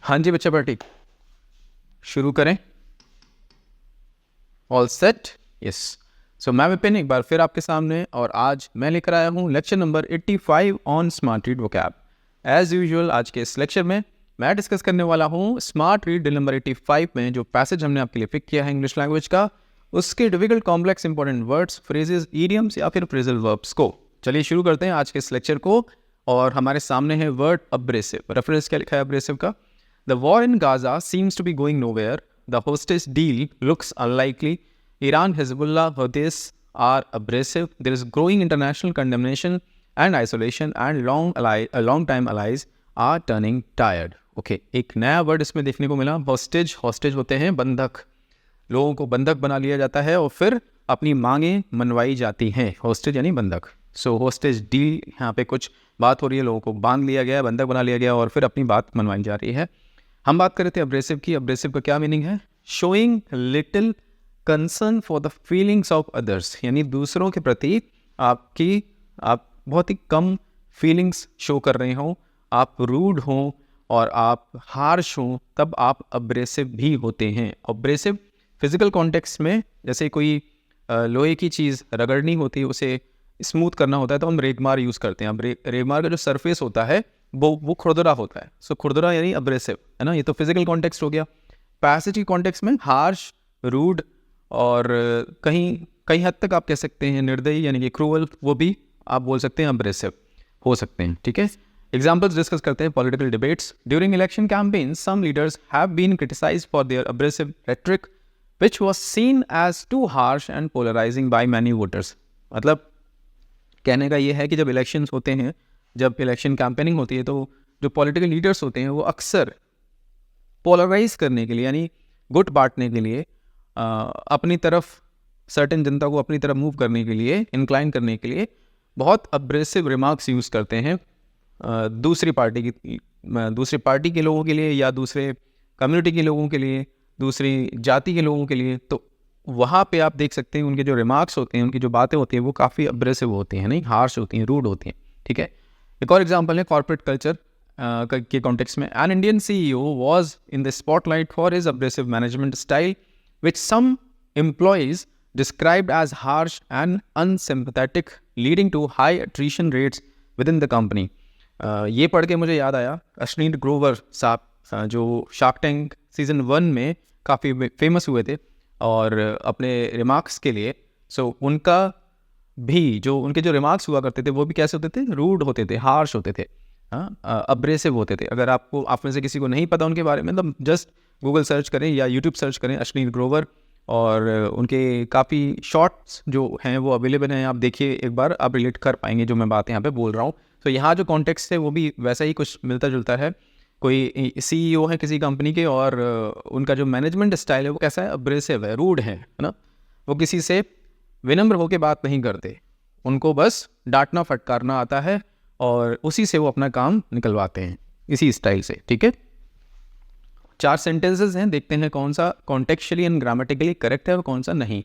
हाँ जी बच्चा पार्टी, शुरू करें। All set? यस। सो मैं विपिन एक बार फिर आपके सामने, और आज मैं लेकर आया हूँ lecture number 85 on smart read vocab. As usual आज के इस लेक्चर में मैं डिस्कस करने वाला हूँ स्मार्ट रीड ड्रिल नंबर 85 में जो पैसेज हमने आपके लिए पिक किया है इंग्लिश लैंग्वेज का, उसके difficult complex important words, phrases, idioms या फिर फ्रेजल वर्ब्स को। चलिए शुरू करते हैं आज के इस लेक्चर को। और हमारे सामने है वर्ड अब्रेसिव। रेफरेंस क्या लिखा है अब्रेसिव का? The war in Gaza seems to be going nowhere. The hostage deal looks unlikely. Iran, Hezbollah, Houthis are abrasive. There is growing international condemnation and isolation, and long-time allies are turning tired. Okay, एक नया word इसमें देखने को मिला, hostage. hostage होते हैं बंधक, लोगों को बंधक बना लिया जाता है और फिर अपनी मांगें मनवाई जाती हैं। hostage यानी बंधक। सो hostage deal, यहाँ पे कुछ बात हो रही है, लोगों को बांध लिया गया, बंधक बना लिया गया और फिर अपनी बात मनवाई जा रही है। हम बात कर रहे थे अब्रेसिव की। अब्रेसिव का क्या मीनिंग है? Showing little concern for the feelings of others, यानी दूसरों के प्रति आप बहुत ही कम फीलिंग्स शो कर रहे हो, आप रूड हो और आप हार्श हो, तब आप अब्रेसिव भी होते हैं। अब्रेसिव फिजिकल कॉन्टेक्स्ट में, जैसे कोई लोहे की चीज़ रगड़नी होती है, उसे स्मूथ करना होता है तो हम रेगमार यूज़ करते हैं। अब रेगमार का जो सरफेस होता है वो खुरदरा होता है। सो खुरदरा यानी अब्रेसिव, है ना। ये तो फिजिकल कॉन्टेक्स्ट हो गया। पैसेज की कॉन्टेक्स्ट में हार्श, रूड और कहीं हद तक आप कह सकते हैं निर्दयी यानी कि क्रूअल, वो भी आप बोल सकते हैं अब्रेसिव हो सकते हैं। ठीक है, एग्जाम्पल्स डिस्कस करते हैं। Political debates during election campaign, some leaders have been criticised for their abrasive rhetoric which was seen as too harsh and polarising by many voters. मतलब कहने का ये है कि जब इलेक्शंस होते हैं, जब इलेक्शन कैंपेनिंग होती है, तो जो पॉलिटिकल लीडर्स होते हैं वो अक्सर पोलराइज करने के लिए यानी गुट बांटने के लिए अपनी तरफ, सर्टेन जनता को अपनी तरफ मूव करने के लिए, इंक्लाइन करने के लिए बहुत अब्रेसिव रिमार्क्स यूज़ करते हैं दूसरी पार्टी के लोगों के लिए या दूसरे कम्युनिटी के लोगों के लिए, दूसरी जाति के लोगों के लिए। तो वहाँ पे आप देख सकते हैं उनके जो रिमार्क्स होते हैं, उनकी जो बातें होती हैं वो काफ़ी अब्रेसिव होती हैं, नहीं हार्श होती हैं, रूड होती हैं। ठीक है, एक और एग्जांपल है कॉर्पोरेट कल्चर के कॉन्टेक्स्ट में। An Indian CEO was in the spotlight for his abrasive management style which some employees described as harsh and unsympathetic leading to high attrition rates within the company. ये पढ़ के मुझे याद आया अश्नीर ग्रोवर साहब, जो शार्क टैंक सीजन 1 में काफ़ी फेमस हुए थे और अपने रिमार्क्स के लिए। सो उनका भी उनके जो रिमार्क्स हुआ करते थे वो भी कैसे होते थे? रूड होते थे, हार्श होते थे, अब्रेसिव होते थे। अगर आप में से किसी को नहीं पता उनके बारे में तो जस्ट गूगल सर्च करें या यूट्यूब सर्च करें अश्नीर ग्रोवर, और उनके काफ़ी शॉर्ट्स जो हैं वो अवेलेबल हैं। आप देखिए एक बार, आप रिलेट कर पाएंगे जो मैं बात यहाँ पे बोल रहा हूँ। तो यहाँ जो कॉन्टेक्स्ट है वो भी वैसा ही कुछ मिलता जुलता है। कोई सीईओ है किसी कंपनी के और उनका जो मैनेजमेंट स्टाइल है वो कैसा है? अब्रेसिव है, रूड है ना। वो किसी से विनम्र होकर बात नहीं करते, उनको बस डांटना फटकारना आता है और उसी से वो अपना काम निकलवाते हैं, इसी स्टाइल से। ठीक है, 4 सेंटेंसेस हैं, देखते हैं कौन सा कॉन्टेक्चुअली एंड ग्रामेटिकली करेक्ट है और कौन सा नहीं।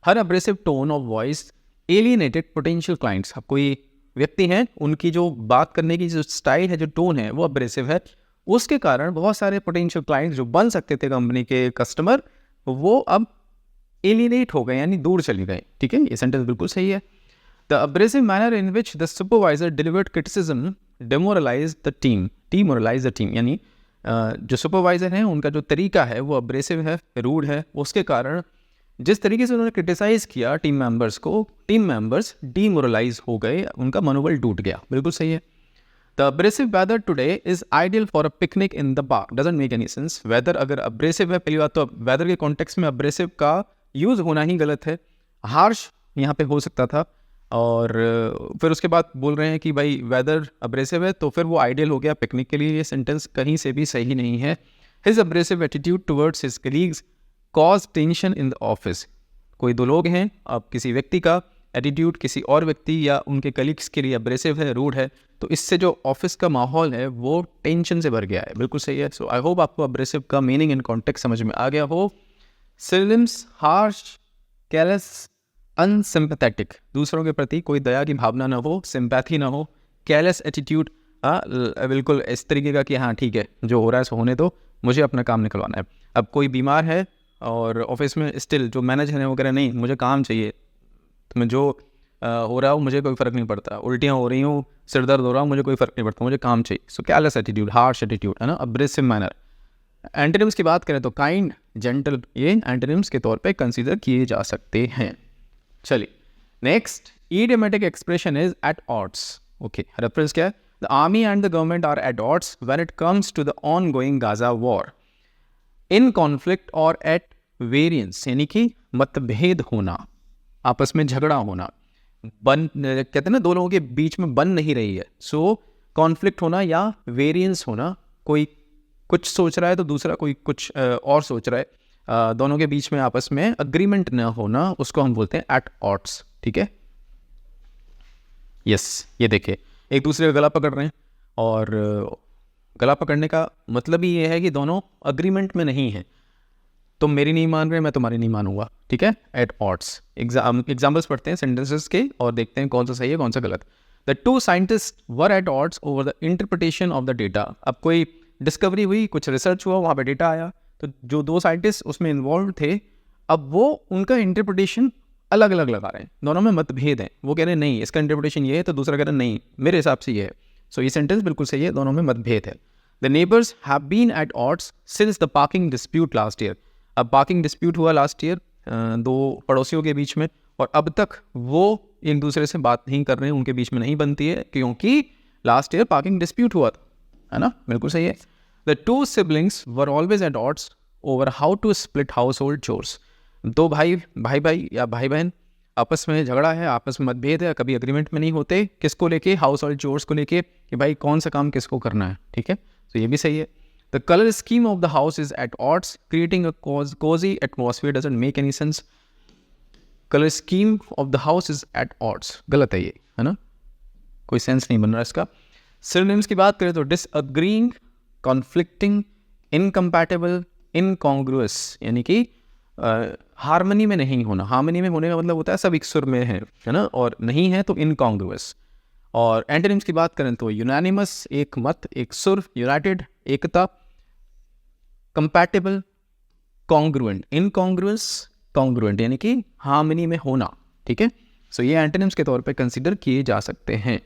Her abrasive tone of voice alienated potential clients. अब कोई व्यक्ति हैं, उनकी जो बात करने की जो स्टाइल है, जो टोन है वो अब्रेसिव है, उसके कारण बहुत सारे पोटेंशियल क्लाइंट्स जो बन सकते थे कंपनी के कस्टमर, वो अब एलिनेट हो गए यानी दूर चले गए। ठीक है, ये सेंटेंस बिल्कुल सही है। The abrasive manner in which the supervisor delivered criticism demoralise the team, यानी जो सुपरवाइजर हैं उनका जो तरीका है वो अब्रेसिव है, रूड है। उसके कारण जिस तरीके से उन्होंने क्रिटिसाइज किया टीम मेंबर्स को, टीम मेंबर्स डीमोरलाइज हो गए, उनका मनोबल टूट गया। बिल्कुल सही है। The abrasive weather today is ideal for a picnic in the park. Doesn't make any sense. Weather अगर abrasive है, पहली बात तो weather के context में abrasive का यूज़ होना ही गलत है। harsh यहाँ पे हो सकता था, और फिर उसके बाद बोल रहे हैं कि भाई वेदर अब्रेसिव है तो फिर वो आइडियल हो गया पिकनिक के लिए। ये सेंटेंस कहीं से भी सही नहीं है। His abrasive attitude towards his colleagues cause tension in the office. कोई दो लोग हैं, अब किसी व्यक्ति का एटीट्यूड किसी और व्यक्ति या उनके कलीग्स के लिए अब्रेसिव है, रूड है, तो इससे जो ऑफिस का माहौल है वो टेंशन से भर गया है। बिल्कुल सही है। सो आई होप आपको अब्रेसिव का मीनिंग इन कॉन्टेक्स्ट समझ में आ गया हो। सिनोनिम्स: हार्श, कैलस, अनसिम्पैथेटिक, दूसरों के प्रति कोई दया की भावना ना हो, सिंपैथी ना हो। कैलस एटीट्यूड, बिल्कुल इस तरीके का कि हाँ ठीक है, जो हो रहा है सो होने दो, मुझे अपना काम निकलवाना है। अब कोई बीमार है और ऑफिस में स्टिल जो मैनेजर है वो कह रहे नहीं मुझे काम चाहिए, तो मैं जो हो रहा हूँ मुझे कोई फ़र्क नहीं पड़ता, उल्टियाँ हो रही हूँ, सिर दर्द हो रहा हूँ, मुझे कोई फ़र्क नहीं पड़ता, मुझे काम चाहिए। So careless attitude, harsh attitude, है ना, अब्रेसिव मैनर। एंटोनिम्स की बात करें तो काइंड, जेंटल, ये एंटोनिम्स के तौर पे कंसीडर किए जा सकते हैं। चलिए next, idiomatic expression is at odds. Okay, reference क्या है? The army and the government are at odds when it comes to the ongoing Gaza war. In conflict or at variance, यानी कि मतभेद होना, आपस में झगड़ा होना, कहते हैं ना दो लोगों के बीच में बन नहीं रही है, सो कॉन्फ्लिक्ट होना या वेरिएंस होना, कोई कुछ सोच रहा है तो दूसरा कोई कुछ और सोच रहा है, दोनों के बीच में आपस में अग्रीमेंट न होना, उसको हम बोलते हैं एट ऑड्स। ठीक है, यस ये देखिए एक दूसरे का गला पकड़ रहे हैं, और गला पकड़ने का मतलब ही ये है कि दोनों अग्रीमेंट में नहीं है, तुम मेरी नहीं मान रहे, मैं तुम्हारी नहीं मानूंगा। ठीक है, एट ऑड्स। एग्जाम्पल्स पढ़ते हैं सेंटेंसेस के और देखते हैं कौन सा सही है कौन सा गलत। The two scientist were at odds over the interpretation of the data. अब कोई डिस्कवरी हुई, कुछ रिसर्च हुआ, वहाँ पे डेटा आया, तो जो दो साइंटिस्ट उसमें इन्वॉल्व थे, अब वो उनका इंटरप्रिटेशन अलग अलग लगा रहे हैं, दोनों में मतभेद हैं। वो कह रहे हैं नहीं इसका इंटरप्रिटेशन ये है, तो दूसरा कह रहा है नहीं मेरे हिसाब से ये है। सो ये सेंटेंस बिल्कुल सही है, दोनों में मतभेद है। The neighbours have been at odds since the parking dispute last year. अब पार्किंग डिस्प्यूट हुआ लास्ट ईयर दो पड़ोसियों के बीच में, और अब तक वो एक दूसरे से बात नहीं कर रहे हैं, उनके बीच में नहीं बनती है, क्योंकि लास्ट ईयर पार्किंग डिस्प्यूट हुआ था, है ना, बिल्कुल सही है। The two siblings were always at odds over how to split household chores. दो भाई या भाई बहन आपस में झगड़ा है, आपस में मतभेद है, कभी अग्रीमेंट में नहीं होते, किसको लेके, हाउस होल्ड चोर्स को लेके, कि भाई कौन सा काम किसको करना है। ठीक है, तो ये भी सही है। The colour scheme of the house is at odds creating a cosy atmosphere doesn't make any sense. Colour scheme of the house is at odds, गलत है ये, है ना, कोई सेंस नहीं बन रहा इसका। सिनोनिम्स की बात करें तो डिसअग्रीइंग, कॉन्फ्लिक्टिंग, इनकम्पैटिबल, इनकॉन्ग्रुअस, यानी कि हार्मनी में नहीं होना। हार्मनी में होने का मतलब होता है सब एक सुर में है ना, और नहीं है तो इनकॉन्ग्रुअस। और एंटोनिम्स की बात करें तो यूनानिमस, एक मत, एक सुर, यूनाइटेड, एकता, कंपैटिबल, कॉन्ग्रुएंट, इनकॉन्ग्रुअस, कॉन्ग्रुएंट, यानी कि हार्मनी में होना। ठीक है, सो ये एंटोनिम्स के तौर पे कंसीडर किए जा सकते हैं।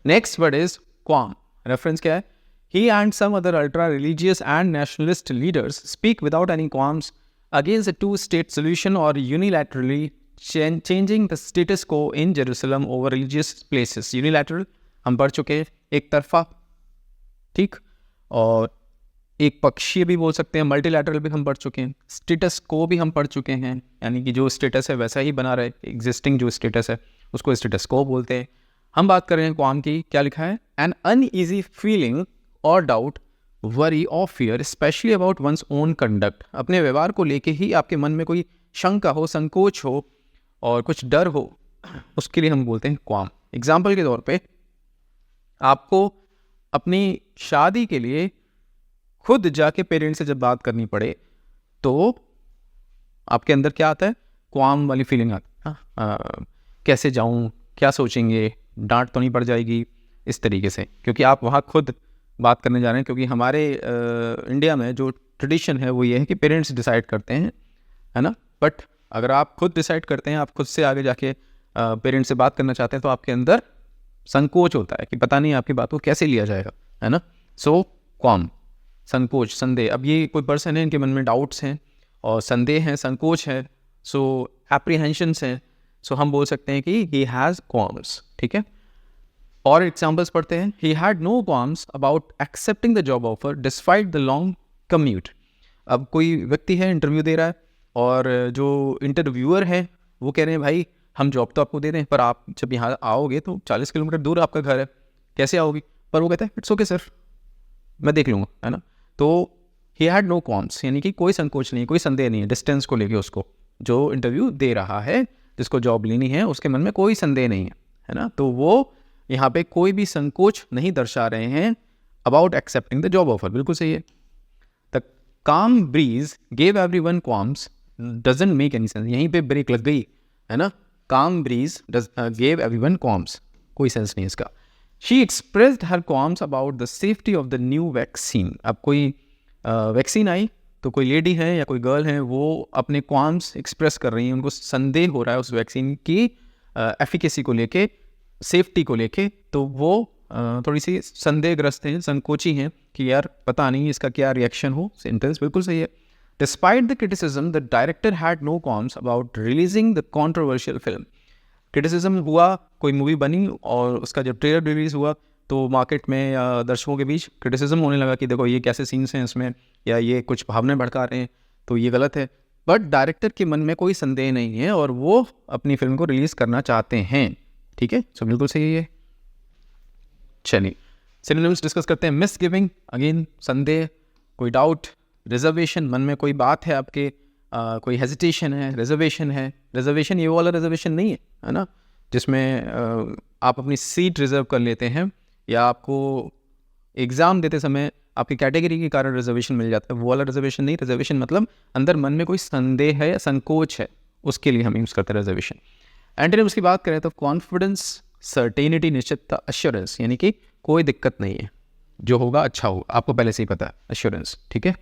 Next word is qualm. Reference क्या है? He and some other ultra-religious and nationalist leaders speak without any qualms against a two-state solution or unilaterally changing the status quo in Jerusalem over religious places. Unilateral हम पढ़ चुके हैं, एक तरफा, ठीक, और एक पक्षीय भी बोल सकते हैं, मल्टीलैटरल भी हम पढ़ चुके हैं, स्टेटस को भी हम पढ़ चुके हैं, यानी कि जो स्टेटस है वैसा ही बना रहे, एग्जिस्टिंग जो स्टेटस है उसको स्टेटस को बोलते हैं। हम बात कर रहे हैं क्वाम की, क्या लिखा है? एन अनईजी फीलिंग और डाउट, वरी और fear specially about one's own conduct. अपने व्यवहार को लेके ही आपके मन में कोई शंका हो, संकोच हो और कुछ डर हो, उसके लिए हम बोलते हैं क्वाम। एग्जाम्पल के तौर पे आपको अपनी शादी के लिए खुद जाके पेरेंट्स से जब बात करनी पड़े तो आपके अंदर क्या आता है? क्वाम वाली फीलिंग आती है। कैसे जाऊं, क्या सोचेंगे, डांट तो नहीं पड़ जाएगी, इस तरीके से, क्योंकि आप वहाँ खुद बात करने जा रहे हैं। क्योंकि हमारे इंडिया में जो ट्रेडिशन है वो ये है कि पेरेंट्स डिसाइड करते हैं, है ना, बट अगर आप खुद डिसाइड करते हैं, आप खुद से आगे जाके पेरेंट्स से बात करना चाहते हैं, तो आपके अंदर संकोच होता है कि पता नहीं आपकी बात को कैसे लिया जाएगा, है ना। सो क्वाम, संकोच, संदेह। अब ये कोई पर्सन है, इनके मन में डाउट्स हैं और संदेह हैं, संकोच है, सो एप्रीहेंशंस हैं, सो हम बोल सकते हैं कि ही हैज़ क्वाम्स। ठीक है, और एग्जाम्पल्स पढ़ते हैं। He had no qualms about accepting the job offer despite the long commute. अब कोई व्यक्ति है, इंटरव्यू दे रहा है, और जो इंटरव्यूअर है वो कह रहे हैं भाई हम जॉब तो आपको दे रहे हैं, पर आप जब यहाँ आओगे तो 40 किलोमीटर दूर आपका घर है, कैसे आओगी? पर वो कहता है इट्स ओके सर, मैं देख लूँगा, है ना। तो ही हैड नो क्वाम्स, यानी कि कोई संकोच नहीं, कोई संदेह नहीं है डिस्टेंस को लेके। उसको जो इंटरव्यू दे रहा है, जिसको जॉब लेनी है, उसके मन में कोई संदेह नहीं है ना। तो वो यहाँ पे कोई भी संकोच नहीं दर्शा रहे हैं about accepting the job offer, बिल्कुल सही है। The calm breeze gave everyone qualms doesn't make any sense, यहीं पे ब्रेक लग गई, है ना। Calm breeze gave everyone qualms, कोई सेंस नहीं इसका। She expressed her qualms about the safety of the new vaccine. अब कोई वैक्सीन आई तो कोई लेडी है या कोई गर्ल है, वो अपने क्वाम्स एक्सप्रेस कर रही हैं, उनको संदेह हो रहा है उस वैक्सीन की एफिकेसी को लेके, सेफ्टी को लेके, तो वो थोड़ी सी संदेहग्रस्त हैं, संकोची हैं कि यार पता नहीं इसका क्या रिएक्शन हो। सेंटेंस बिल्कुल सही है। Despite the criticism the director had no qualms about releasing the controversial film. Criticism हुआ, कोई मूवी बनी और उसका जब ट्रेलर रिलीज़ हुआ तो मार्केट में या दर्शकों के बीच क्रिटिसिज्म होने लगा कि देखो ये कैसे सीन्स हैं इसमें, या ये कुछ भावनाएं भड़का रहे हैं, तो ये गलत है। बट डायरेक्टर के मन में कोई संदेह नहीं है और वो अपनी फिल्म को रिलीज़ करना चाहते हैं। ठीक है, सो बिल्कुल सही है। चलिए सिनोनिम्स डिस्कस करते हैं। मिसगिविंग, अगेन संदेह, कोई डाउट। रिजर्वेशन, मन में कोई बात है आपके, कोई हेजिटेशन है। रिजर्वेशन है, रिजर्वेशन ये वाला रिजर्वेशन नहीं है ना, जिसमें आप अपनी सीट रिजर्व कर लेते हैं, या आपको एग्ज़ाम देते समय आपकी कैटेगरी के कारण रिजर्वेशन मिल जाता है, वो वाला रिजर्वेशन नहीं। रिजर्वेशन मतलब अंदर मन में कोई संदेह है या संकोच है, उसके लिए हम यूज़ करते हैं रिजर्वेशन। एंटोनिम्स की बात करें तो कॉन्फिडेंस, सर्टेनिटी, निश्चितता, अश्योरेंस, यानी कि कोई दिक्कत नहीं है, जो होगा अच्छा होगा, आपको पहले से ही पता है, अश्योरेंस। ठीक है,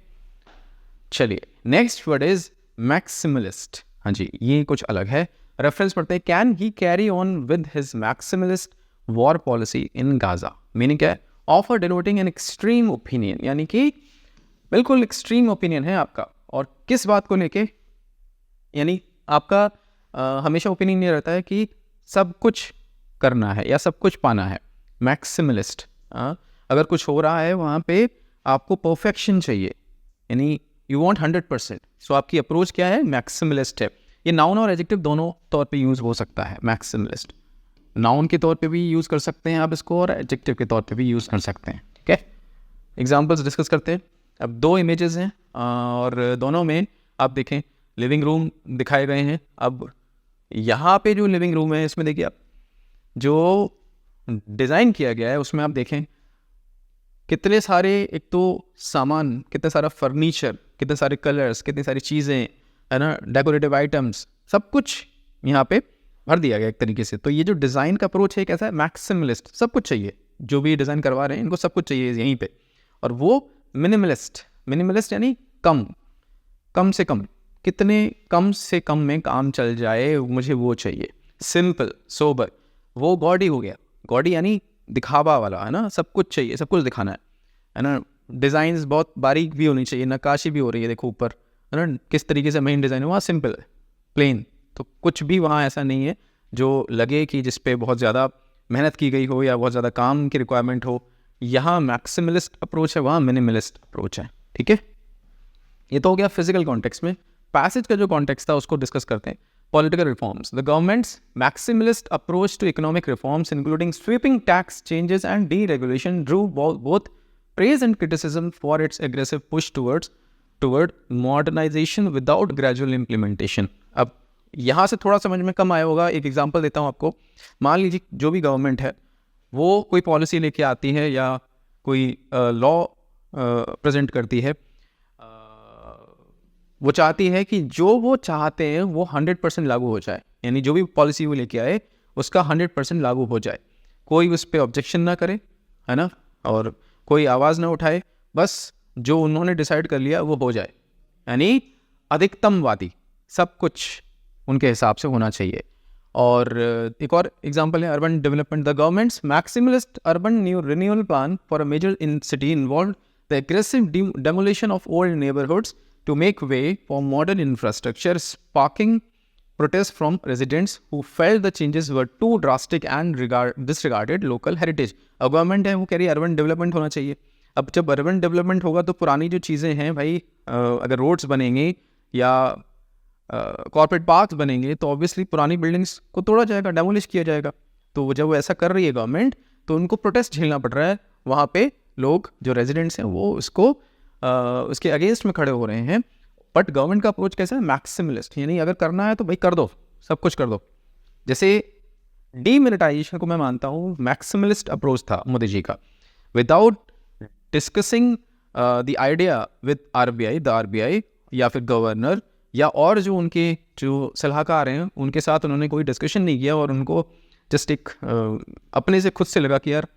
चलिए नेक्स्ट वर्ड इज मैक्सिमलिस्ट। हाँ जी, ये कुछ अलग है। रेफरेंस पढ़ते हैं, can he carry on with his maximalist war policy in Gaza. Meaning क्या है? Offer denoting an extreme opinion, यानी कि बिल्कुल एक्सट्रीम ओपिनियन है आपका। और किस बात को लेके? यानी आपका हमेशा ओपिनियन ये रहता है कि सब कुछ करना है या सब कुछ पाना है। मैक्सिमलिस्ट, अगर कुछ हो रहा है वहाँ पे आपको परफेक्शन चाहिए, यानी यू वांट 100%। सो आपकी अप्रोच क्या है? मैक्सिमलिस्ट है। ये नाउन और एडजेक्टिव दोनों तौर पे यूज़ हो सकता है। मैक्सिमलिस्ट नाउन के तौर पे भी यूज़ कर सकते हैं आप इसको, और एडजेक्टिव के तौर पे भी यूज़ कर सकते हैं। ठीक है, एग्जाम्पल्स डिस्कस करते हैं। अब दो इमेजेस हैं और दोनों में आप देखें लिविंग रूम दिखाए गए हैं। अब यहाँ पे जो लिविंग रूम है इसमें देखिए आप, जो डिज़ाइन किया गया है उसमें आप देखें कितने सारे, एक तो सामान, कितना सारा फर्नीचर, कितने सारे कलर्स, कितनी सारी चीज़ें, है ना, डेकोरेटिव आइटम्स, सब कुछ यहाँ पे भर दिया गया एक तरीके से। तो ये जो डिज़ाइन का अप्रोच है कैसा है? मैक्सिमलिस्ट, सब कुछ चाहिए, जो भी डिज़ाइन करवा रहे हैं इनको सब कुछ चाहिए यहीं पे। और वो मिनिमलिस्ट, मिनिमलिस्ट यानी कम, कम से कम, कितने कम से कम में काम चल जाए, मुझे वो चाहिए। सिंपल, सोबर, वो गॉडी हो गया। गॉडी यानी दिखावा वाला, है ना, सब कुछ चाहिए, सब कुछ दिखाना है ना। डिज़ाइंस बहुत बारीक भी होनी चाहिए, नक्काशी भी हो रही है, देखो ऊपर, है ना, किस तरीके से मेन डिज़ाइन है। वहाँ सिंपल है, प्लेन, तो कुछ भी वहाँ ऐसा नहीं है जो लगे कि जिस पे बहुत ज़्यादा मेहनत की गई हो या बहुत ज़्यादा काम की रिक्वायरमेंट हो। यहाँ मैक्सिमलिस्ट अप्रोच है, वहाँ मिनिमलिस्ट अप्रोच है। ठीक है, ये तो हो गया फिजिकल कॉन्टेक्स्ट में। पैसेज का जो कॉन्टेक्स्ट था उसको डिस्कस करते हैं। Political reforms. The government's maximalist approach to economic reforms, including sweeping tax changes and deregulation, drew both praise and criticism for its aggressive push toward modernization without gradual implementation. अब यहाँ से थोड़ा समझ में कम आया होगा, एक एग्जांपल देता हूँ आपको। मान लीजिए जो भी गवर्नमेंट है वो कोई पॉलिसी लेके आती है या कोई लॉ प्रेजेंट करती है, वो चाहती है कि जो वो चाहते हैं वो 100% लागू हो जाए, यानी जो भी पॉलिसी वो लेके आए उसका 100% लागू हो जाए, कोई उस पर ऑब्जेक्शन ना करे, है ना, और कोई आवाज़ ना उठाए, बस जो उन्होंने डिसाइड कर लिया वो हो जाए, यानी अधिकतमवादी, सब कुछ उनके हिसाब से होना चाहिए। और एक और एग्जांपल है urban development. The government's maximalist urban new renewal plan for a major in city involve the aggressive demolition of old neighbourhoods to make way for modern infrastructure, sparking protests from residents who felt the changes were too drastic and disregarded local heritage. अब government है वो कह रही है urban development होना चाहिए। अब जब अर्बन डेवलपमेंट होगा तो पुरानी जो चीज़ें हैं भाई, अगर रोड्स बनेंगे या कॉर्पोरेट पार्क्स बनेंगे तो ऑब्वियसली पुरानी बिल्डिंग्स को तोड़ा जाएगा, डेमोलिश किया जाएगा। तो जब वो ऐसा कर रही है गवर्नमेंट, तो उनको प्रोटेस्ट झेलना पड़ रहा है। वहाँ पे लोग जो रेजिडेंट्स हैं वो उसको उसके अगेंस्ट में खड़े हो रहे हैं। बट गवर्नमेंट का अप्रोच कैसा है? मैक्सिमलिस्ट, यानी अगर करना है तो भाई कर दो, सब कुछ कर दो। जैसे डीमिलिटाइजेशन को मैं मानता हूँ मैक्सिमलिस्ट अप्रोच था मोदी जी का, without discussing the idea with RBI, the RBI या फिर गवर्नर या और जो उनके जो सलाहकार हैं उनके साथ उन्होंने कोई डिस्कशन नहीं किया, और उनको जस्ट एक अपने से खुद से लगा कि यार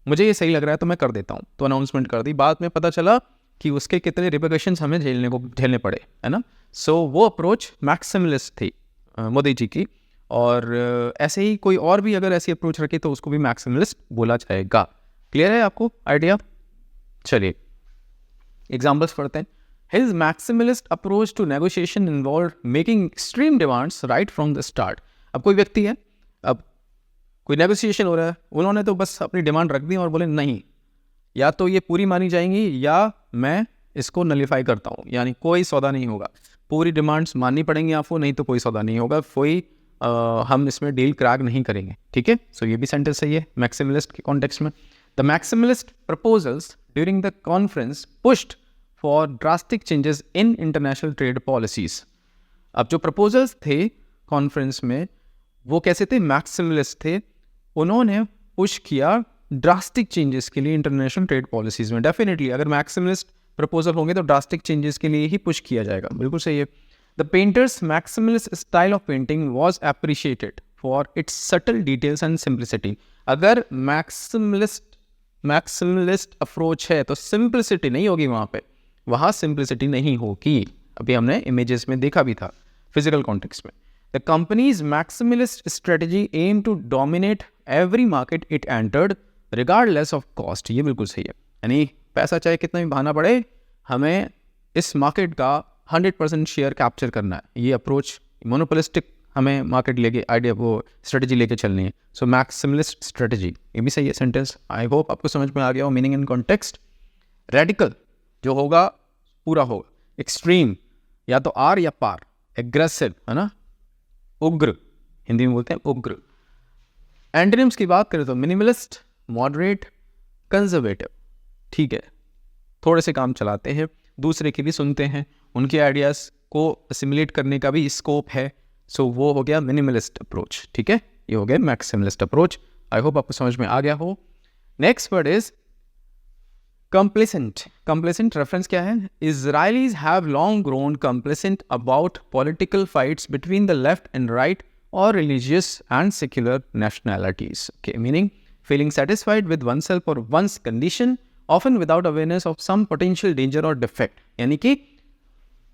मुझे ये सही लग रहा है तो मैं कर देता हूँ, तो अनाउंसमेंट कर दी। बाद में पता चला कि उसके कितने रिपरकशंस हमें झेलने पड़े, है ना। सो वो अप्रोच मैक्सिमलिस्ट थी मोदी जी की। और ऐसे ही कोई और भी अगर ऐसी अप्रोच रखे तो उसको भी मैक्सिमलिस्ट बोला जाएगा। क्लियर है आपको आइडिया? चलिए एग्जाम्पल्स पढ़ते हैं। His maximalist approach to negotiation involved making extreme demands right from the start. अब कोई व्यक्ति है, अब कोई नेगोशिएशन हो रहा है, उन्होंने तो बस अपनी डिमांड रख दी और बोले नहीं, या तो ये पूरी मानी जाएंगी या मैं इसको नलीफाई करता हूँ, यानी कोई सौदा नहीं होगा। पूरी डिमांड्स माननी पड़ेंगी आपको, नहीं तो कोई सौदा नहीं होगा, कोई हम इसमें डील क्रैक नहीं करेंगे, ठीक है। सो ये भी सेंटेंस सही है मैक्सिमलिस्ट के कॉन्टेक्स्ट में। The maximalist proposals during the conference pushed for drastic changes in international trade policies. अब जो प्रपोजल्स थे कॉन्फ्रेंस में वो कैसे थे? मैक्सिमलिस्ट थे। उन्होंने पुश किया ड्रास्टिक चेंजेस के लिए इंटरनेशनल ट्रेड पॉलिसीज में। डेफिनेटली अगर मैक्सिमलिस्ट प्रपोजल होंगे तो ड्रास्टिक चेंजेस के लिए ही पुश किया जाएगा, बिल्कुल सही है। The painters maximalist style of painting was appreciated for its subtle details and simplicity. अगर मैक्सिमलिस्ट अप्रोच है तो सिंप्लिसिटी नहीं होगी वहाँ सिंप्लिसिटी नहीं होगी। अभी हमने इमेजेस में देखा भी था फिजिकल कॉन्टेक्स्ट में। The company's maximalist strategy aim to dominate every market it entered regardless of cost. ये बिल्कुल सही है, यानी पैसा चाहे कितना भी बहाना पड़े, हमें इस मार्केट का 100% शेयर कैप्चर करना है। ये अप्रोच मोनोपोलिस्टिक, हमें मार्केट लेके आइडिया वो स्ट्रेटजी लेके चलनी है। सो मैक्सिमलिस्ट स्ट्रेटजी, ये भी सही है सेंटेंस। आई होप आपको समझ में आ गया हो मीनिंग एंड कॉन्टेक्स्ट। रेडिकल जो होगा पूरा होगा, एक्सट्रीम या तो आर या पार, एग्रेसिव है ना, उग्र, हिंदी में बोलते हैं उग्र। एंटोनिम्स की बात करें तो मिनिमलिस्ट, मॉडरेट, कंजर्वेटिव, ठीक है। थोड़े से काम चलाते हैं, दूसरे की भी सुनते हैं, उनके आइडियाज़ को असिमुलेट करने का भी स्कोप है। सो वो हो गया मिनिमलिस्ट अप्रोच, ठीक है। ये हो गया मैक्सिमलिस्ट अप्रोच। आई होप आपको समझ में आ गया हो। Next word is complacent. Complacent reference क्या है? Israelis have long grown complacent about political fights between the left and right और religious and secular nationalities. Okay, meaning feeling satisfied with oneself or one's condition, often without awareness of some potential danger or defect। यानी कि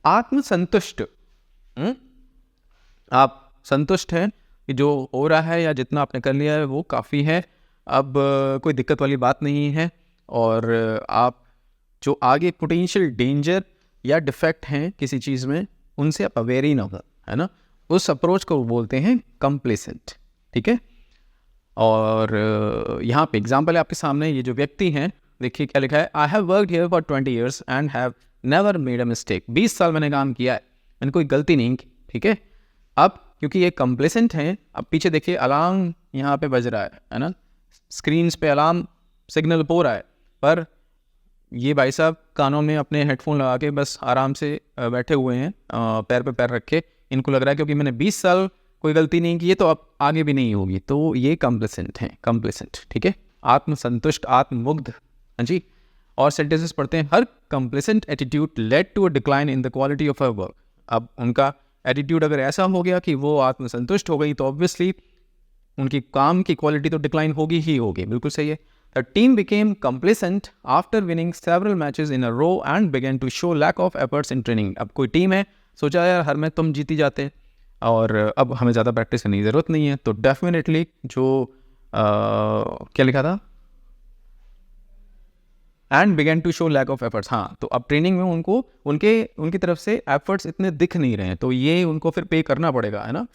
आत्मसंतुष्ट, आप संतुष्ट हैं कि जो हो रहा है या जितना आपने कर लिया है वो काफ़ी है, अब कोई दिक्कत वाली बात नहीं है, और आप जो आगे पोटेंशियल डेंजर या डिफेक्ट हैं किसी चीज़ में उनसे आप अवेयर ही ना हो, है ना। उस अप्रोच को बोलते हैं कंप्लेसेंट, ठीक है। और यहाँ पे एग्जाम्पल है आपके सामने, ये जो व्यक्ति हैं देखिए क्या लिखा है। I have worked here for 20 years and have never made a mistake. 20 साल मैंने काम किया है, मैंने कोई गलती नहीं की, ठीक है। अब क्योंकि ये कंप्लेसेंट हैं, अब पीछे देखिए अलार्म यहाँ पे बज रहा है ना, स्क्रीन्स पे अलार्म सिग्नल हो रहा है, पर ये भाई साहब कानों में अपने हेडफोन लगा के बस आराम से बैठे हुए हैं, पैर पे पैर रख के। इनको लग रहा है क्योंकि मैंने 20 साल कोई गलती नहीं की है तो अब आगे भी नहीं होगी, तो ये कंप्लेसेंट हैं, कंप्लेसेंट, ठीक है। आत्मसंतुष्ट, आत्ममुग्ध, हाँ जी। और सेंटेंसेस पढ़ते हैं। Her complacent attitude led to a decline in the quality of her work. अब उनका एटीट्यूड अगर ऐसा हो गया कि वो आत्मसंतुष्ट हो गई तो ऑब्वियसली उनकी काम की क्वालिटी तो डिक्लाइन होगी ही होगी, बिल्कुल सही है। The team became complacent after winning several matches in a row and began to show lack of efforts in training. अब कोई टीम है, सोचा यार हर मैच तुम जीती जाते और अब हमें ज़्यादा प्रैक्टिस करने की ज़रूरत नहीं है, तो डेफिनेटली जो क्या लिखा था, and began to show lack of efforts. हाँ, तो अब ट्रेनिंग में उनको उनकी तरफ से एफर्ट्स इतने दिख नहीं रहे हैं, तो ये उनको फिर पे करना पड़ेगा, है ना।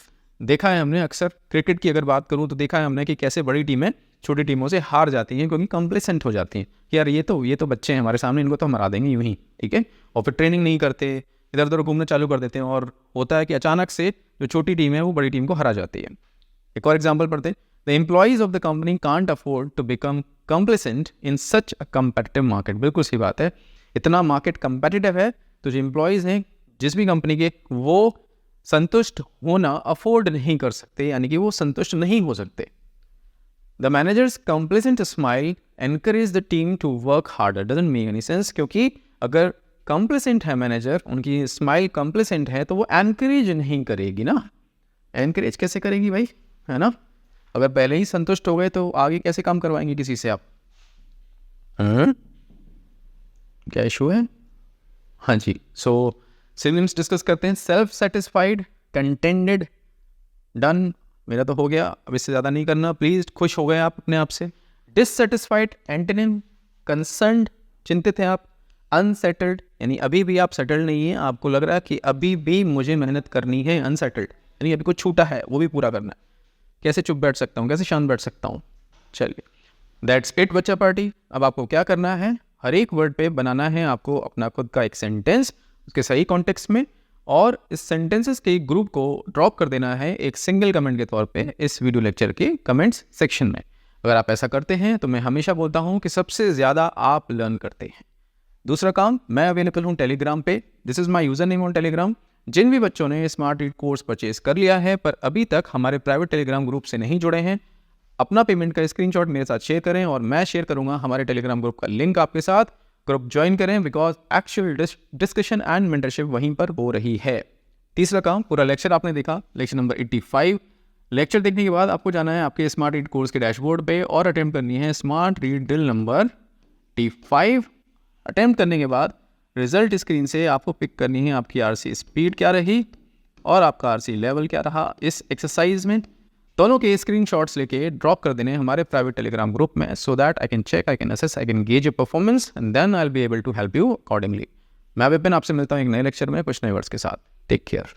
देखा है हमने अक्सर, क्रिकेट की अगर बात करूँ तो देखा है हमने कि कैसे बड़ी टीमें छोटी टीमों से हार जाती हैं क्योंकि कंप्लेसेंट हो जाती हैं कि यार ये तो बच्चे हैं हमारे सामने, इनको तो हम हरा देंगे यूँ ही, ठीक है। और फिर ट्रेनिंग नहीं करते, इधर उधर घूमना चालू कर देते हैं, और होता है कि अचानक से जो छोटी टीम है वो बड़ी टीम को हरा जाती है। एक और एग्जांपल पढ़ते हैं। The employees of the company can't afford to become complacent in such a competitive market. बिल्कुल सही बात है, इतना मार्केट कंपेटिटिव है तो जो एम्प्लॉइज हैं जिस भी कंपनी के, वो संतुष्ट होना अफोर्ड नहीं कर सकते, यानी कि वो संतुष्ट नहीं हो सकते। The manager's complacent smile encourage the team to work harder. Doesn't make any sense, क्योंकि अगर कंप्लेसेंट है मैनेजर, उनकी स्माइल कंप्लेसेंट है तो वो एनकरेज नहीं करेगी ना। एनकरेज कैसे करेगी भाई, है ना। अगर पहले ही संतुष्ट हो गए तो आगे कैसे काम करवाएंगे किसी से आप, क्या इशू है? हाँ जी, सो सिनोनिम्स डिस्कस करते हैं. Self satisfied, contented, done. मेरा तो हो गया, अब इससे ज़्यादा नहीं करना. प्लीज, खुश हो गए आप अपने आप से. डिससेटिस्फाइड, एंटोनिम, कंसर्न्ड, चिंतित हैं आप. अनसेटल्ड, यानी अभी भी आप सेटल्ड नहीं है, आपको लग रहा है कि अभी भी मुझे मेहनत करनी है. अनसेटल्ड यानी अभी कुछ छूटा है, वो भी पूरा करना है. कैसे चुप बैठ सकता हूँ, कैसे शांत बैठ सकता हूँ. चलिए, दैट्स इट बच्चा पार्टी. अब आपको क्या करना है, हर एक वर्ड पे बनाना है आपको अपना खुद का एक सेंटेंस, उसके सही कॉन्टेक्स्ट में, और इस सेंटेंसेस के ग्रुप को ड्रॉप कर देना है एक सिंगल कमेंट के तौर पे इस वीडियो लेक्चर के कमेंट्स सेक्शन में. अगर आप ऐसा करते हैं तो मैं हमेशा बोलता हूँ कि सबसे ज़्यादा आप लर्न करते हैं. दूसरा काम, मैं अवेलेबल हूँ टेलीग्राम पे. This is my username on Telegram. जिन भी बच्चों ने स्मार्ट रीड कोर्स परचेज कर लिया है पर अभी तक हमारे प्राइवेट टेलीग्राम ग्रुप से नहीं जुड़े हैं, अपना पेमेंट का स्क्रीनशॉट मेरे साथ शेयर करें और मैं शेयर करूंगा हमारे टेलीग्राम ग्रुप का लिंक आपके साथ. ग्रुप ज्वाइन करें because actual discussion and mentorship वहीं पर हो रही है. तीसरा काम, पूरा लेक्चर आपने देखा, लेक्चर नंबर 85. लेक्चर देखने के बाद आपको जाना है आपके स्मार्ट रीड कोर्स के डैशबोर्ड पे और अटेम्प्ट करनी है smart read drill number 85. Attempt करने के बाद रिजल्ट स्क्रीन से आपको पिक करनी है आपकी आरसी स्पीड क्या रही और आपका आरसी लेवल क्या रहा इस एक्सरसाइज में. दोनों के स्क्रीनशॉट्स लेके ड्रॉप कर देने हमारे प्राइवेट टेलीग्राम ग्रुप में, so that I can check, I can assess, I can gauge your performance and then I will be able to help you accordingly. मैं विपिन आपसे मिलता हूँ एक नए लेक्चर में कुछ नए वर्ड्स के साथ. Take care.